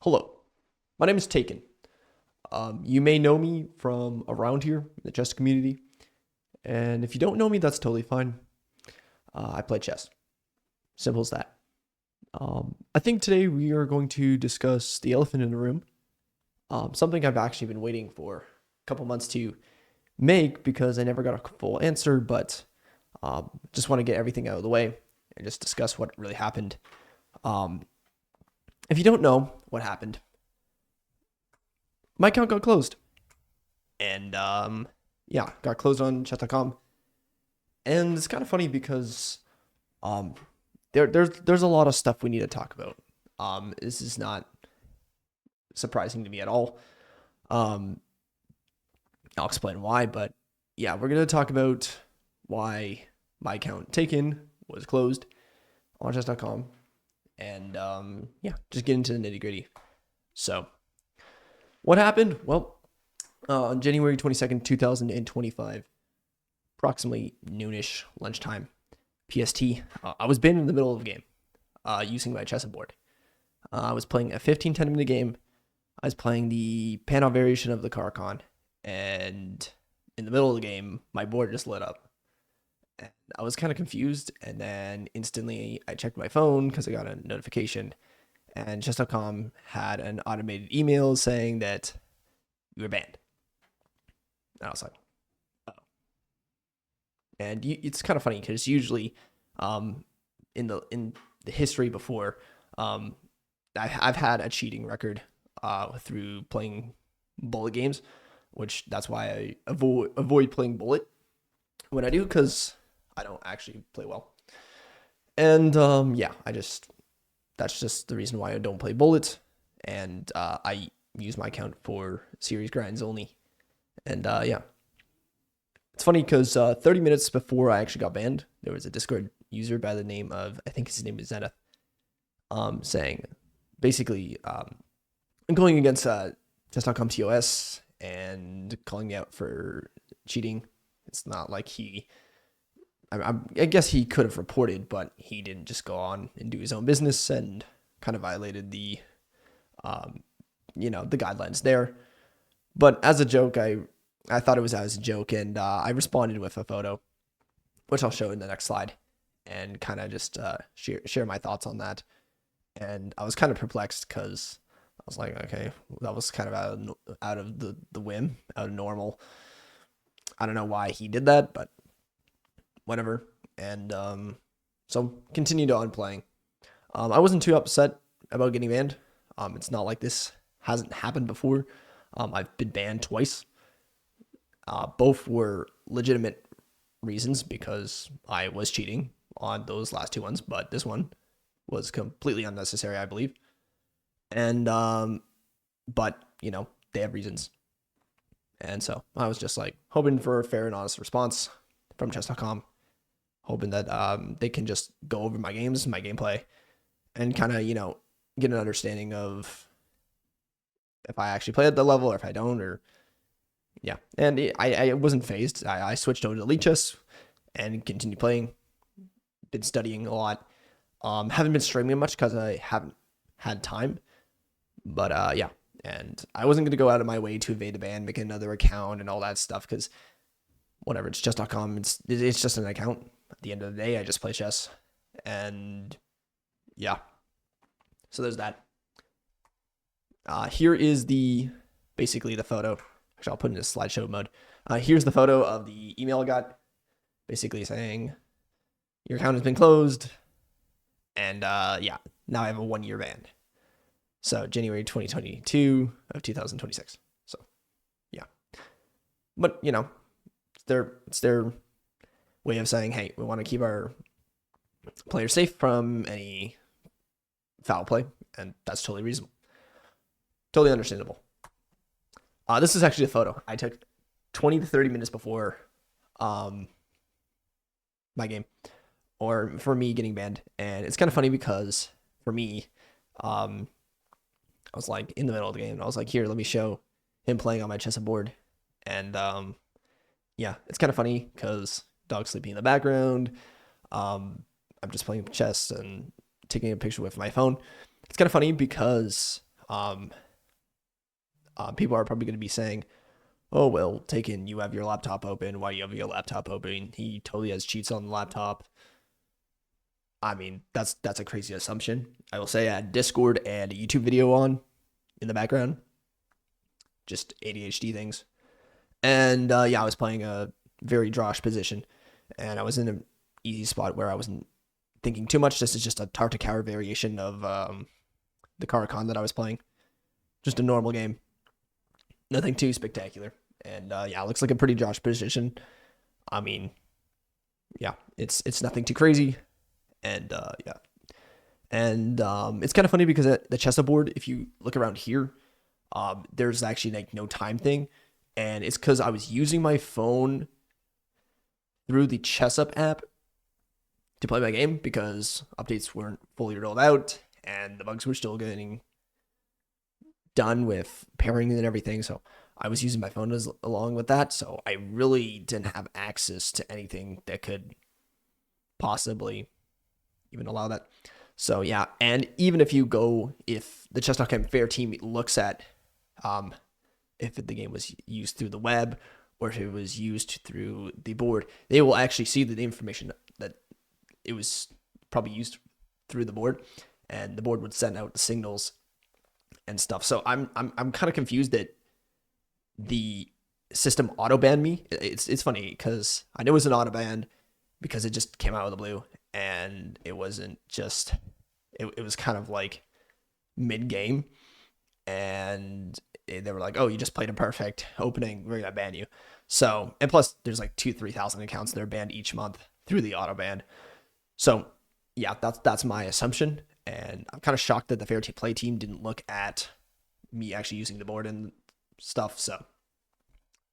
Hello, my name is Taken. You may know me from around here in the chess community, and if you don't know me, that's totally fine. I play chess. Simple as that. I think today we are going to discuss the elephant in the room, something I've actually been waiting for a couple months to make because I never got a full answer, but just want to get everything out of the way and just discuss what really happened. Um, if you don't know what happened, my account got closed. And yeah, got closed on chess.com. And it's kind of funny because um there's a lot of stuff we need to talk about. This is not surprising to me at all. Um I'll explain why, but yeah, we're gonna talk about why my account taken was closed on chess.com. And yeah, just get into the nitty-gritty. So what happened? Well, on January 22nd, 2025, approximately noonish lunchtime PST, I was banned in the middle of a game using my chessboard. I was playing a 15-10 minute game. I was playing the Panov variation of the Caracan, and in the middle of the game, my board just lit up. And I was kind of confused, and then instantly I checked my phone because I got a notification, and chess.com had an automated email saying that you were banned. And I was like, and it's kind of funny because usually, in the history before, um, I've had a cheating record through playing bullet games, which that's why I avoid playing bullet when I do because I don't actually play well. And yeah, that's just the reason why I don't play bullet, and I use my account for series grinds only. And yeah, it's funny because 30 minutes before I actually got banned, there was a Discord user by the name of, I think his name is Zenith, saying basically going against chess.com TOS and calling me out for cheating. It's not like I guess he could have reported, but he didn't just go on and do his own business and kind of violated um, the guidelines there. But as a joke, I thought it was as a joke, and I responded with a photo, which I'll show in the next slide, and kind of just share my thoughts on that. And I was kind of perplexed because I was like, okay, that was kind of out of the whim, out of normal. I don't know why he did that, but whatever. And so continued on playing. I wasn't too upset about getting banned. It's not like this hasn't happened before. I've been banned twice. Both were legitimate reasons because I was cheating on those last two ones, but this one was completely unnecessary, I believe. And but they have reasons, and so I was just like hoping for a fair and honest response from chess.com, hoping that they can just go over my games, my gameplay, and kind of get an understanding of if I actually play at the level or if I don't, or yeah. And I wasn't phased. I switched over to Elite Chess and continued playing. Been studying a lot. Haven't been streaming much because I haven't had time. But yeah, and I wasn't gonna go out of my way to evade the ban, make another account, and all that stuff because whatever. It's chess.com. It's just an account. At the end of the day, I just play chess, and yeah. So there's that. Here is basically the photo. Actually, I'll put it in a slideshow mode. Here's the photo of the email I got, basically saying your account has been closed, and yeah, now I have a 1 year ban. So January 2022 of 2026. So yeah, but it's their way of saying, hey, we want to keep our players safe from any foul play, and that's totally reasonable, totally understandable. This is actually a photo I took 20 to 30 minutes before my game, or for me getting banned. And it's kind of funny because for me, I was like in the middle of the game, and I was like, here, let me show him playing on my chessboard. And yeah, it's kind of funny because dog's sleeping in the background. I'm just playing chess and taking a picture with my phone. It's kind of funny because Um, People are probably going to be saying, "Oh well, Taken, you have your laptop open. Why do you have your laptop open? He totally has cheats on the laptop." I mean, that's a crazy assumption. I will say I had Discord and a YouTube video on in the background, just ADHD things. And yeah, I was playing a very Drosh position, and I was in an easy spot where I wasn't thinking too much. This is just a Tartakower variation of the Karakhan that I was playing. Just a normal game, nothing too spectacular. And yeah, it looks like a pretty Drosh position. I mean, yeah, it's nothing too crazy, and yeah, and it's kind of funny because at the chessboard, if you look around here, there's actually like no time thing, and it's because I was using my phone through the ChessUp app to play my game because updates weren't fully rolled out and the bugs were still getting done with pairing and everything. So I was using my phone along with that. So I really didn't have access to anything that could possibly even allow that. So yeah, and even if the Chess.com fair team looks at if the game was used through the web or if it was used through the board, they will actually see the information that it was probably used through the board, and the board would send out the signals and stuff. So I'm kind of confused that the system auto banned me. It's funny because I know it was an auto ban because it just came out of the blue, and it wasn't just it was kind of like mid game, and they were like, "Oh, you just played a perfect opening. We're gonna ban you." So, and plus, there's like 2,000-3,000 accounts that are banned each month through the auto ban. So, yeah, that's my assumption, and I'm kind of shocked that the fair play team didn't look at me actually using the board and stuff. So,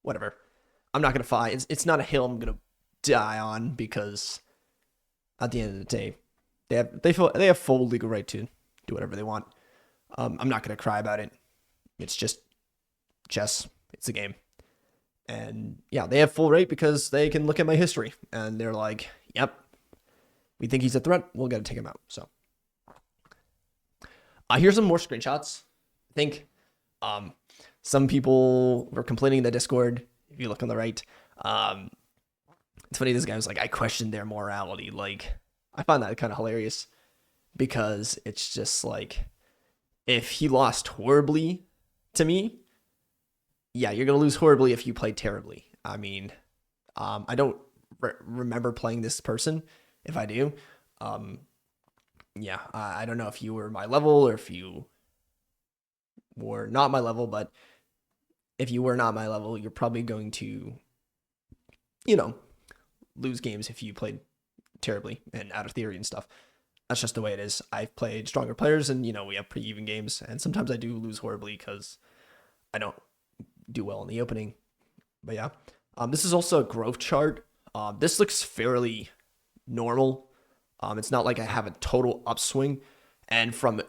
whatever. I'm not gonna fight. It's not a hill I'm gonna die on because at the end of the day, they have full legal right to do whatever they want. I'm not gonna cry about it. It's just chess. It's a game. And yeah, they have full right because they can look at my history and they're like, yep, we think he's a threat. We're going to take him out. So here's some more screenshots. I think some people were complaining in the Discord. If you look on the right, it's funny. This guy was like, I questioned their morality. Like, I find that kind of hilarious because it's just like, if he lost horribly to me, yeah, you're going to lose horribly if you play terribly. I mean, I don't remember playing this person. If I do, yeah, I don't know if you were my level or if you were not my level, but if you were not my level, you're probably going to, lose games if you played terribly and out of theory and stuff. That's just the way it is. I've played stronger players and, we have pretty even games. And sometimes I do lose horribly because I don't do well in the opening. But yeah, this is also a growth chart. This looks fairly normal. It's not like I have a total upswing. And from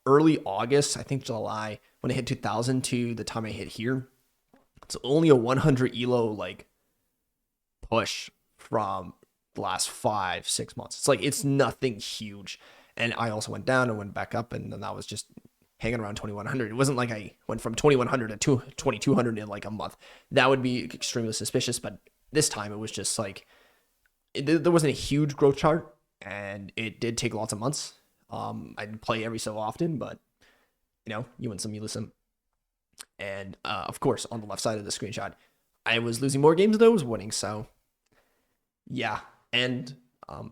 early August, I think July, when I hit 2,000 to the time I hit here, it's only a 100 elo push from the last 5-6 months. It's like, it's nothing huge. And I also went down and went back up, and then that was just hanging around 2,100. It wasn't like I went from 2,100 to 2,200 in like a month. That would be extremely suspicious. But this time it was just like, there wasn't a huge growth chart, and it did take lots of months. I'd play every so often, but you win some, you lose some. And of course, on the left side of the screenshot, I was losing more games than I was winning. So yeah. And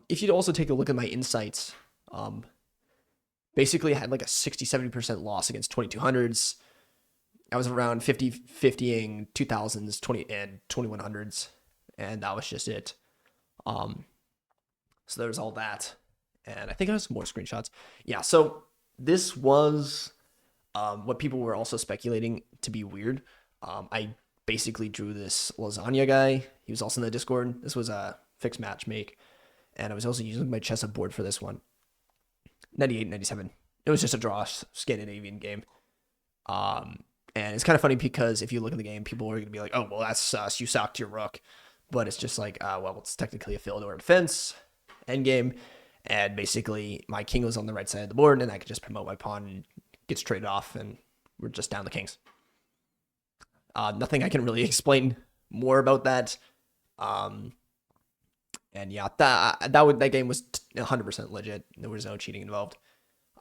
if you'd also take a look at my insights, basically I had like a 60-70% loss against 2200s. I was around 50-50ing 2000s, 20 and 2100s, and that was just it. So there's all that, and I think I have some more screenshots. Yeah, so this was what people were also speculating to be weird. I basically drew this lasagna guy. He was also in the Discord. This was a fixed match make, and I was also using my chess board for this one. 98, 97. It was just a draw Scandinavian game. And it's kind of funny because if you look at the game, people are going to be like, oh, well, that's sus. You socked your rook. But it's just like, well, it's technically a Philidor defense endgame. And basically, my king was on the right side of the board, and I could just promote my pawn and gets traded off, and we're just down the kings. Nothing I can really explain more about that. And yeah, that game was 100% legit. There was no cheating involved.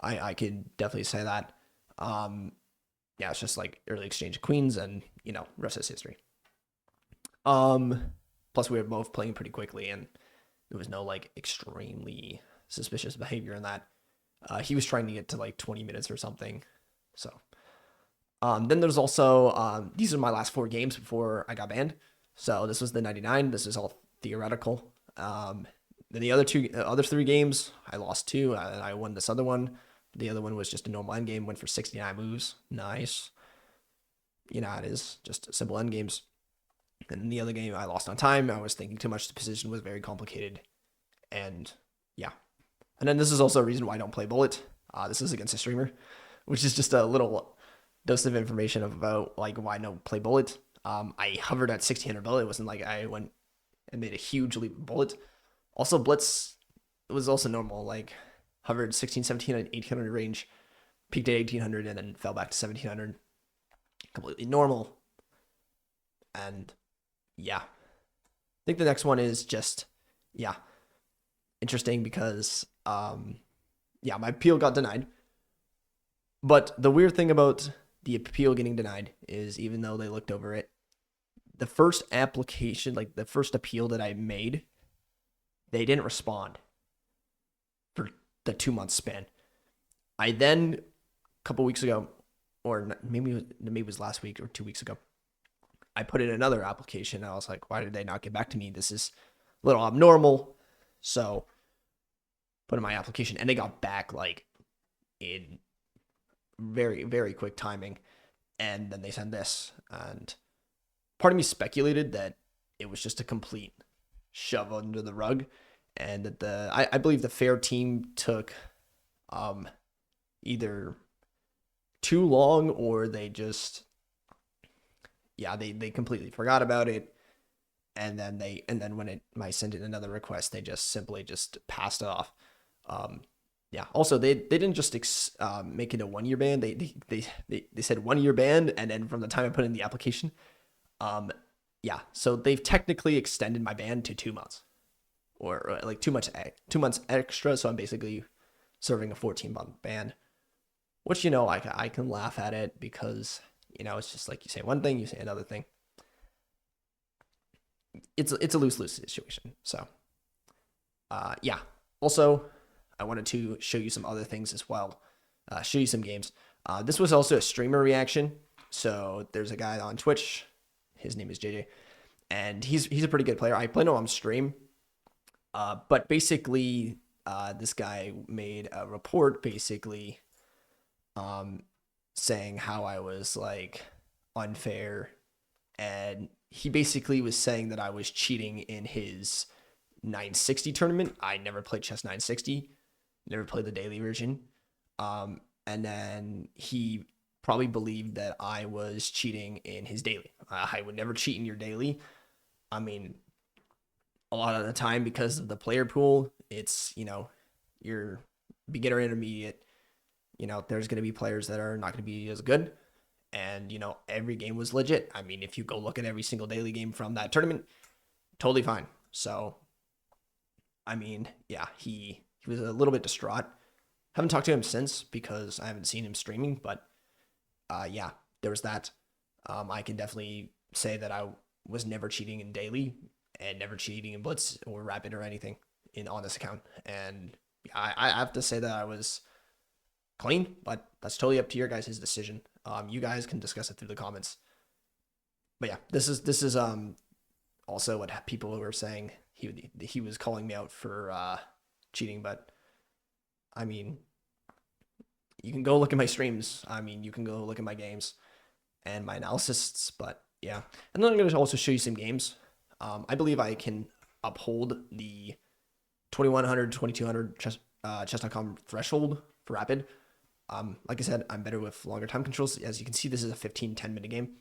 I could definitely say that. Yeah, it's just like early exchange of queens, and rest is history. Plus we were both playing pretty quickly, and there was no like extremely suspicious behavior in that. He was trying to get to like 20 minutes or something. So, then there's also these are my last 4 games before I got banned. So this was the 99. This is all theoretical. Then the other 3 games, I lost 2, and I won this other one. The other one was just a normal end game. Went for 69 moves. Nice. It is just simple end games. And the other game, I lost on time. I was thinking too much. The position was very complicated. And yeah. And then this is also a reason why I don't play Bullet. This is against a streamer, which is just a little dose of information about like why I don't play Bullet. I hovered at 1600 Bullet. It wasn't like I went and made a huge leap of Bullet. Also, Blitz was also normal. Like hovered 16, 17, and 1800 range, peaked at 1800, and then fell back to 1700. Completely normal. And yeah, I think the next one is just, yeah, interesting because, yeah, my appeal got denied. But the weird thing about the appeal getting denied is even though they looked over it, the first application, like the first appeal that I made, they didn't respond for the 2-month span. I then, a couple weeks ago, or maybe it was last week or 2 weeks ago, I put in another application. I was like, why did they not get back to me? This is a little abnormal. So put in my application, and they got back like in very, very quick timing. And then they sent this, and part of me speculated that it was just a complete shove under the rug, and that I believe the fair team took either too long, or they just they completely forgot about it, and then when I sent in another request, they just simply just passed it off. Also they didn't just make it a 1-year ban. They said 1-year ban, and then from the time I put in the application, so they've technically extended my ban to 2 months, or like 2 months extra. So I'm basically serving a 14-month ban, which I can laugh at it because it's just like you say one thing, you say another thing. It's a lose situation. So yeah. Also, I wanted to show you some other things as well. Show you some games. This was also a streamer reaction. So there's a guy on Twitch. His name is JJ, and he's a pretty good player. I played him on stream. But basically, this guy made a report basically saying how I was like unfair, and he basically was saying that I was cheating in his 960 tournament. I never played chess 960, never played the daily version. And then he probably believed that I was cheating in his daily. I would never cheat in your daily. I mean, a lot of the time, because of the player pool, it's, your beginner, intermediate, there's going to be players that are not going to be as good. And, every game was legit. I mean, if you go look at every single daily game from that tournament, totally fine. So, I mean, yeah, he was a little bit distraught. Haven't talked to him since because I haven't seen him streaming, but yeah, there was that. I can definitely say that I was never cheating in daily and never cheating in Blitz or Rapid or anything on this account. And I have to say that I was clean, but that's totally up to your guys' decision. You guys can discuss it through the comments. But yeah, this is also what people were saying. He was calling me out for cheating, but I mean, you can go look at my streams. I mean, you can go look at my games and my analysis, but yeah. And then I'm going to also show you some games. I believe I can uphold the 2100, 2200 chess.com threshold for Rapid. Like I said, I'm better with longer time controls. As you can see, this is a 15-10 minute game.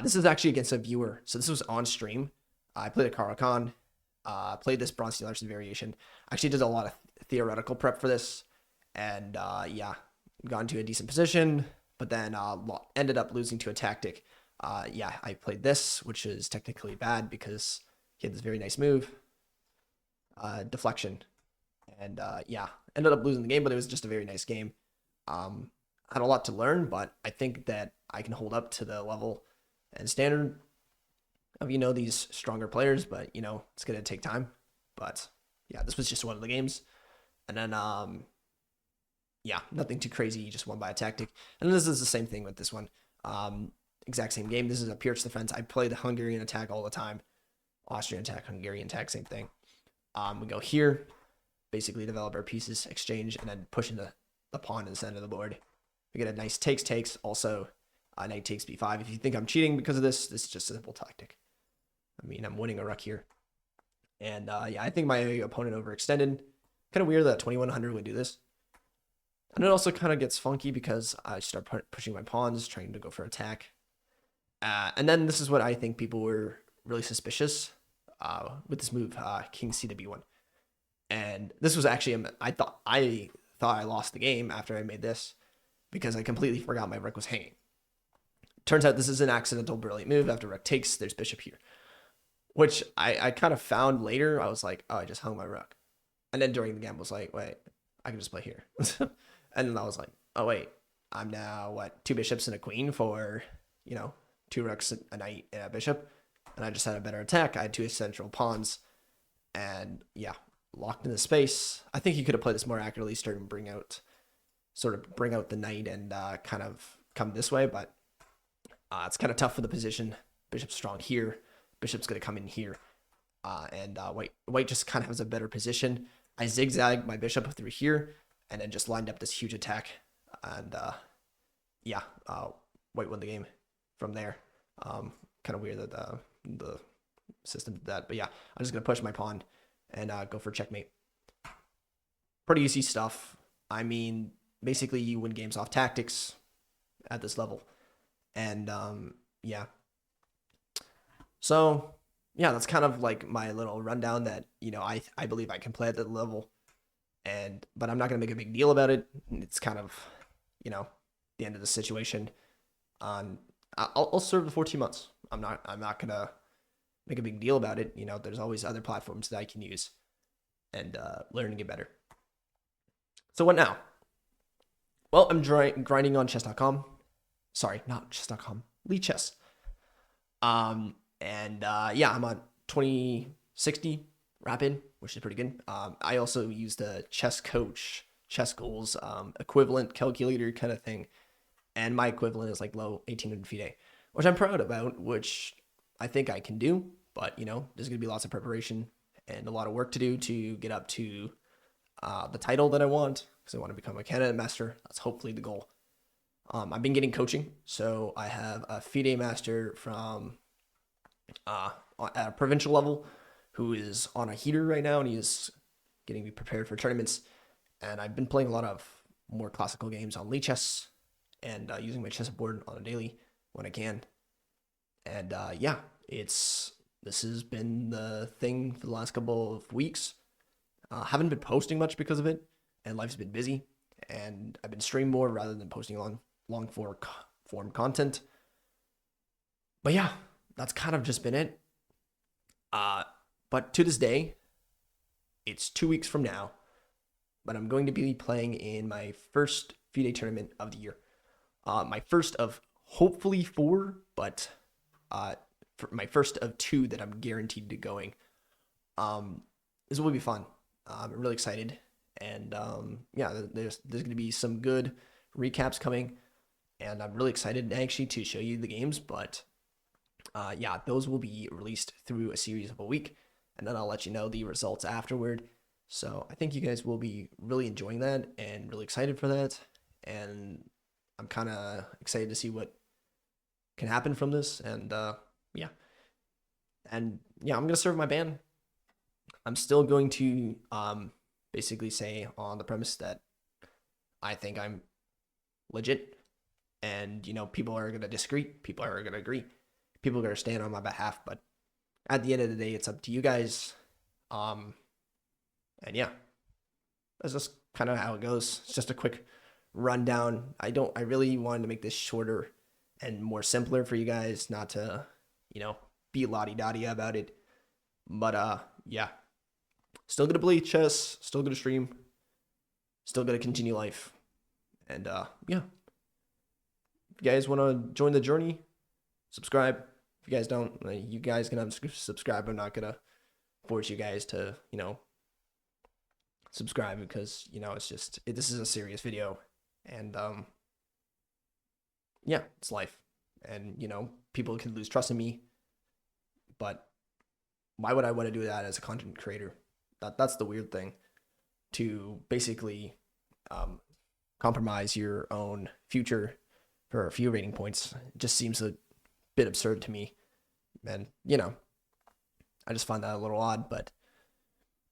This is actually against a viewer. So this was on stream. I played a Caro-Kann, played this Bronze Steel Larson variation. Actually did a lot of theoretical prep for this. And yeah, got into a decent position, but then ended up losing to a tactic. I played this, which is technically bad because he had this very nice move, deflection, and ended up losing the game, but it was just a very nice game. I had a lot to learn, but I think that I can hold up to the level and standard of these stronger players, but it's gonna take time. But yeah, this was just one of the games, and then nothing too crazy. You just won by a tactic, and this is the same thing with this one. Exact same game. This is a Pierce defense. I play the Hungarian attack all the time. Austrian attack, Hungarian attack, same thing. We go here, basically develop our pieces, exchange, and then push into the pawn in the center of the board. We get a nice takes. Also, knight takes b5. If you think I'm cheating because of this, this is just a simple tactic. I mean, I'm winning a rook here. And I think my opponent overextended. Kind of weird that 2100 would do this. And it also kind of gets funky because I start pushing my pawns, trying to go for attack. And then this is what I think people were really suspicious with this move, king c to b1. And this was actually, I thought I lost the game after I made this because I completely forgot my rook was hanging. Turns out this is an accidental brilliant move. After rook takes, there's bishop here, which I kind of found later. I was like, oh, I just hung my rook. And then during the game, I was like, wait, I can just play here. And then I was like, oh, wait, I'm now, 2 bishops and a queen for, 2 rooks, a knight, and a bishop. And I just had a better attack. I had 2 central pawns. And locked in the space. I think he could have played this more accurately, sort of bring out the knight and kind of come this way. But it's kind of tough for the position. Bishop's strong here. Bishop's going to come in here. And white just kind of has a better position. I zigzagged my bishop through here and then just lined up this huge attack. And white won the game from there. Kind of weird that the system did that. But yeah, I'm just going to push my pawn and go for checkmate. Pretty easy stuff. I mean, basically you win games off tactics at this level. And So that's kind of like my little rundown that, I believe I can play at that level. But I'm not going to make a big deal about it. It's kind of, the end of the situation. I'll serve the 14 months. I'm not going to make a big deal about it. There's always other platforms that I can use and learn to get better. So what now? Well, I'm grinding on chess.com. Sorry, not chess.com. Lichess. I'm on 2060 rapid, which is pretty good. I also use the Chess Coach, Chess Goals, equivalent calculator kind of thing. And my equivalent is like low 1800 FIDE, which I'm proud about, which I think I can do. But, there's going to be lots of preparation and a lot of work to do to get up to the title that I want, because I want to become a Canada Master. That's hopefully the goal. I've been getting coaching. So I have a FIDE master from at a provincial level who is on a heater right now, and he is getting me prepared for tournaments. And I've been playing a lot of more classical games on Lichess and using my chessboard on a daily when I can. And this has been the thing for the last couple of weeks. Haven't been posting much because of it, and life's been busy. And I've been streaming more rather than posting long form content. But yeah, that's kind of just been it. But to this day, it's 2 weeks from now, but I'm going to be playing in my first FIDE tournament of the year. My first of hopefully 4, but my first of 2 that I'm guaranteed to going. This will be fun. I'm really excited. And there's going to be some good recaps coming. And I'm really excited actually to show you the games. But those will be released through a series of a week. And then I'll let you know the results afterward. So I think you guys will be really enjoying that and really excited for that. And I'm kind of excited to see what can happen from this. And I'm going to serve my ban. I'm still going to basically say on the premise that I think I'm legit. And, people are going to disagree. People are going to agree. People are going to stand on my behalf. But at the end of the day, it's up to you guys. That's just kind of how it goes. It's just a quick rundown. I really wanted to make this shorter and more simpler for you guys, not to, be lottie-dottie about it. But yeah, still gonna play chess, still gonna stream, still gonna continue life. And yeah, if you guys want to join the journey, subscribe. If you guys don't, you guys can subscribe. I'm not gonna force you guys to, subscribe because it's just this is a serious video, and yeah, it's life, and people can lose trust in me, but why would I want to do that as a content creator? That's the weird thing, to basically compromise your own future for a few rating points. It just seems a bit absurd to me, and I just find that a little odd. But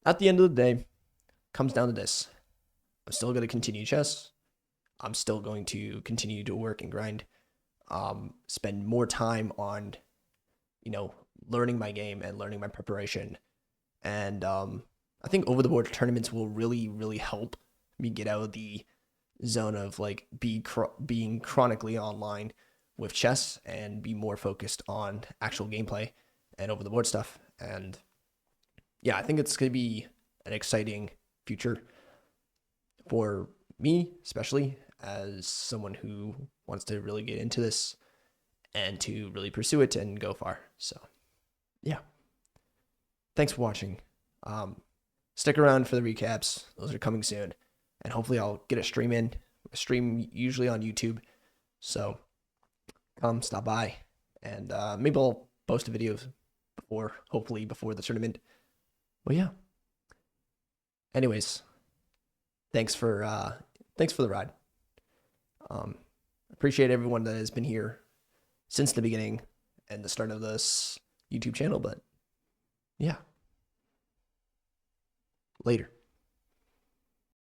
at the end of the day, it comes down to this: I'm still going to continue chess. I'm still going to continue to work and grind. Spend more time on, learning my game and learning my preparation. And I think over the board tournaments will really, really help me get out of the zone of like being chronically online with chess and be more focused on actual gameplay and over the board stuff. And yeah, I think it's going to be an exciting future for me, especially as someone who wants to really get into this and to really pursue it and go far. So yeah, thanks for watching. Stick around for the recaps. Those are coming soon. And hopefully I'll get a stream usually on YouTube. So come stop by, and maybe I'll post a video hopefully before the tournament. Well, yeah. Anyways, thanks for the ride. Appreciate everyone that has been here since the beginning and the start of this YouTube channel. But yeah, later.